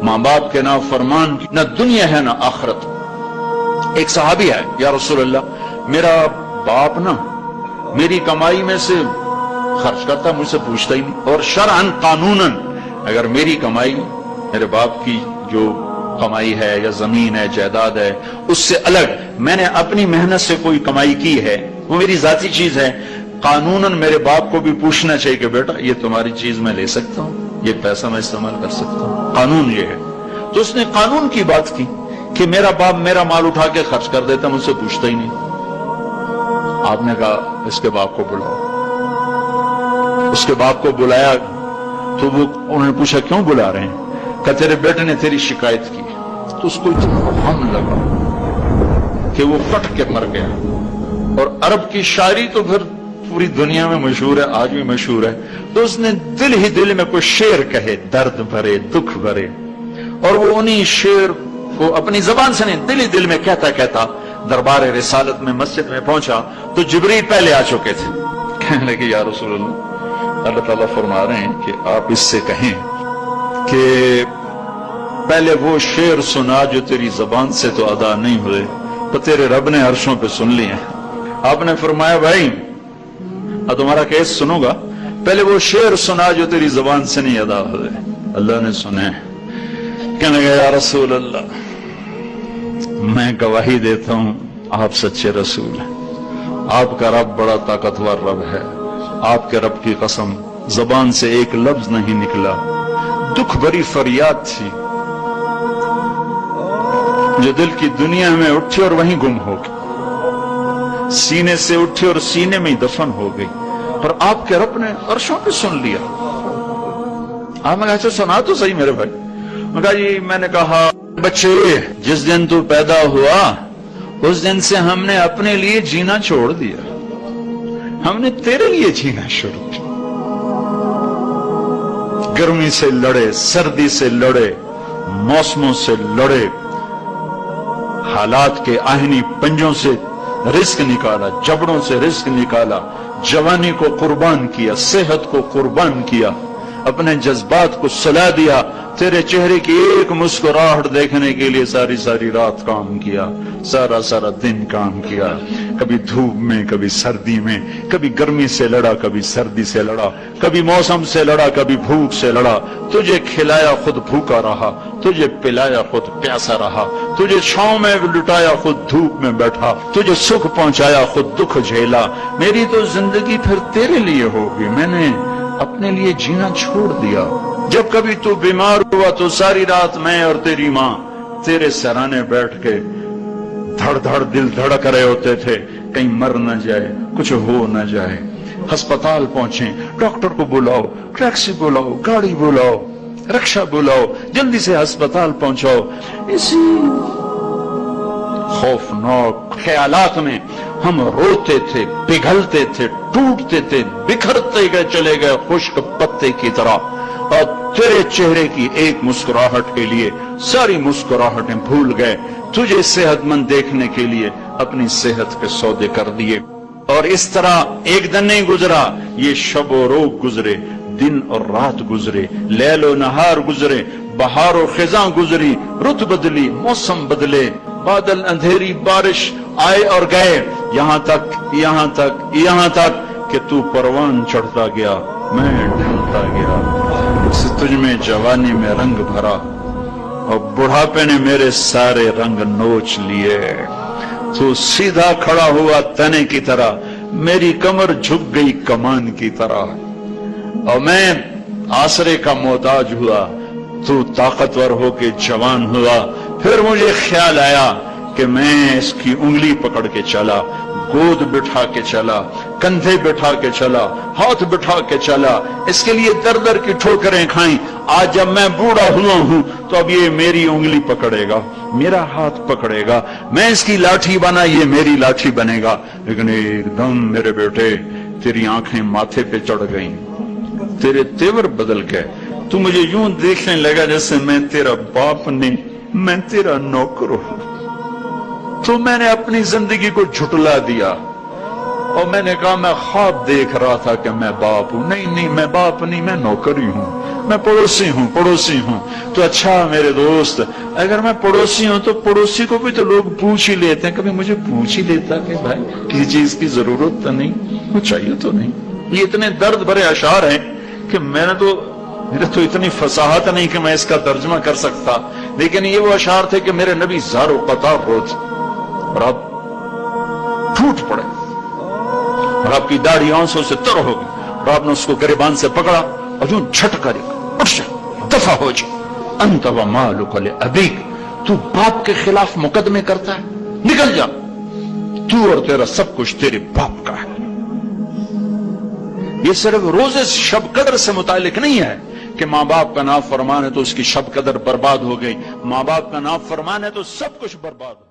ماں باپ کے نہ فرمان کی نہ دنیا ہے نہ آخرت۔ ایک صحابی ہے، یا رسول اللہ میرا باپ نا میری کمائی میں سے خرچ کرتا، مجھ سے پوچھتا ہی نہیں، اور شرعاً قانوناً اگر میری کمائی میرے باپ کی جو کمائی ہے یا زمین ہے جائیداد ہے اس سے الگ میں نے اپنی محنت سے کوئی کمائی کی ہے، وہ میری ذاتی چیز ہے، قانوناً میرے باپ کو بھی پوچھنا چاہیے کہ بیٹا یہ تمہاری چیز میں لے سکتا ہوں، یہ پیسہ میں استعمال کر سکتا ہوں، قانون یہ ہے۔ تو اس نے قانون کی بات کی کہ میرا باپ میرا مال اٹھا کے خرچ کر دیتا، مجھ سے پوچھتا ہی نہیں۔ آپ نے کہا اس کے باپ کو بلاؤ۔ اس کے باپ کو بلایا تو انہوں نے پوچھا کیوں بلا رہے ہیں؟ کہ تیرے بیٹے نے تیری شکایت کی۔ تو اس کو اتنا غم لگا کہ وہ پھٹ کے مر گیا۔ اور عرب کی شاعری تو پھر پوری دنیا میں مشہور ہے، آج بھی مشہور ہے۔ تو اس نے دل ہی دل میں کوئی شعر کہے، درد بھرے دکھ بھرے، اور وہ انہی شعر کو اپنی زبان سے نہیں دل ہی دل میں کہتا کہتا دربار رسالت میں مسجد میں پہنچا تو جبریل پہلے آ چکے تھے۔ کہنے لگے یا رسول اللہ تعالیٰ فرما رہے ہیں کہ آپ اس سے کہیں کہ پہلے وہ شعر سنا جو تیری زبان سے تو ادا نہیں ہوئے تو تیرے رب نے عرشوں پہ سن لیے ہیں۔ آپ نے فرمایا بھائی تمہارا کیس سنوں گا، پہلے وہ شعر سنا جو تیری زبان سے نہیں ادا ہوئے۔ اللہ نے سنے۔ کہنے لگا یا رسول اللہ میں گواہی دیتا ہوں آپ سچے رسول ہیں، آپ کا رب بڑا طاقتور رب ہے، آپ کے رب کی قسم زبان سے ایک لفظ نہیں نکلا، دکھ بھری فریاد تھی جو دل کی دنیا میں اٹھی اور وہیں گم ہو گئی، سینے سے اٹھی اور سینے میں ہی دفن ہو گئی، اور آپ کے رب نے عرشوں پہ سن لیا۔ آپ نے کہا اچھا سنا تو صحیح میرے بھائی۔ میں کہا جی میں نے کہا بچے جس دن تو پیدا ہوا اس دن سے ہم نے اپنے لیے جینا چھوڑ دیا، ہم نے تیرے لیے جینا شروع کیا۔ گرمی سے لڑے، سردی سے لڑے، موسموں سے لڑے، حالات کے آہنی پنجوں سے رزق نکالا، جبڑوں سے رزق نکالا، جوانی کو قربان کیا، صحت کو قربان کیا، اپنے جذبات کو سلا دیا، تیرے چہرے کی ایک مسکراہٹ دیکھنے کے لیے ساری ساری رات کام کیا، سارا سارا دن کام کیا، کبھی دھوپ میں کبھی سردی میں، کبھی گرمی سے لڑا کبھی سردی سے لڑا، کبھی موسم سے لڑا کبھی بھوک سے لڑا، تجھے کھلایا خود بھوکا رہا، تجھے پلایا خود پیاسا رہا، تجھے چھاؤں میں لٹایا خود دھوپ میں بیٹھا، تجھے سکھ پہنچایا خود دکھ جھیلا۔ میری تو زندگی پھر تیرے لیے ہوگی، میں نے اپنے لیے جینا چھوڑ دیا۔ جب کبھی تو بیمار ہوا تو ساری رات میں اور تیری ماں تیرے سرانے بیٹھ کے دھڑ دھڑ دل دھڑک رہے ہوتے تھے، کہیں مر نہ جائے، کچھ ہو نہ جائے۔ ہسپتال پہنچے، ڈاکٹر کو بلاؤ، ٹیکسی بلاؤ، گاڑی بلاؤ، رکشہ بلاؤ، جلدی سے ہسپتال پہنچاؤ۔ اسی خوفناک خیالات میں ہم روتے تھے، پگھلتے تھے، ٹوٹتے تھے، بکھرتے گئے چلے گئے خشک پتے کی طرح، اور تیرے چہرے کی ایک مسکراہٹ کے لیے ساری مسکراہٹیں بھول گئے، تجھے صحت مند دیکھنے کے لیے اپنی صحت کے سودے کر دیے۔ اور اس طرح ایک دن نہیں گزرا، یہ شب و روز گزرے، دن اور رات گزرے، لیل و نہار گزرے، بہار و خزاں گزری، رت بدلی، موسم بدلے، بادل اندھیری، بارش آئے اور گئے، یہاں تک کہ تو پروان چڑھتا گیا، میں ڈھلتا گیا، تجھ میں جوانی میں رنگ بھرا اور بڑھاپے نے میرے سارے رنگ نوچ لیے۔ تو سیدھا کھڑا ہوا تنے کی طرح، میری کمر جھک گئی کمان کی طرح، اور میں آسرے کا محتاج ہوا، تو طاقتور ہو کے جوان ہوا۔ پھر مجھے خیال آیا کہ میں اس کی انگلی پکڑ کے چلا، گود بٹھا کے چلا، کندھے بٹھا کے چلا، ہاتھ بٹھا کے چلا، اس کے لیے در در کی ٹھوکریں کھائیں۔ آج جب میں بوڑھا ہوا ہوں تو اب یہ میری انگلی پکڑے گا، میرا ہاتھ پکڑے گا، میں اس کی لاٹھی بنا، یہ میری لاٹھی بنے گا۔ لیکن ایک دم میرے بیٹے تیری آنکھیں ماتھے پہ چڑھ گئیں، تیرے تیور بدل گئے، تو مجھے یوں دیکھنے لگا جیسے میں تیرا باپ نہیں، میں تیرا نوکر ہوں۔ تو میں نے اپنی زندگی کو جھٹلا دیا اور میں نے کہا میں خواب دیکھ رہا تھا کہ میں باپ ہوں۔ نہیں میں باپ نہیں، میں نوکر ہی ہوں۔ میں پڑوسی ہوں تو اچھا میرے دوست، اگر میں پڑوسی ہوں تو پڑوسی کو بھی تو لوگ پوچھ ہی لیتے ہیں، کبھی مجھے پوچھ ہی لیتا کہ بھائی کسی چیز کی ضرورت تو نہیں، وہ چاہیے تو نہیں۔ یہ اتنے درد بھرے اشعار ہیں کہ میرے تو اتنی فصاحت نہیں کہ میں اس کا ترجمہ کر سکتا، لیکن یہ وہ اشعار تھے کہ میرے نبی زار و قطار روز اور آپ ٹوٹ پڑے اور آپ کی داڑھی آنسوں سے تر ہو گئی اور آپ نے اس کو گریبان سے پکڑا اور یوں جھٹکا دیا، اٹھ جا، دفع ہو جا، انت و مالک لابیک، تو باپ کے خلاف مقدمے کرتا ہے، نکل جا، تو اور تیرا سب کچھ تیرے باپ کا ہے۔ یہ صرف روزے شب قدر سے متعلق نہیں ہے کہ ماں باپ کا نافرمان ہے تو اس کی شب قدر برباد ہو گئی، ماں باپ کا نافرمان ہے تو سب کچھ برباد ہو گئی۔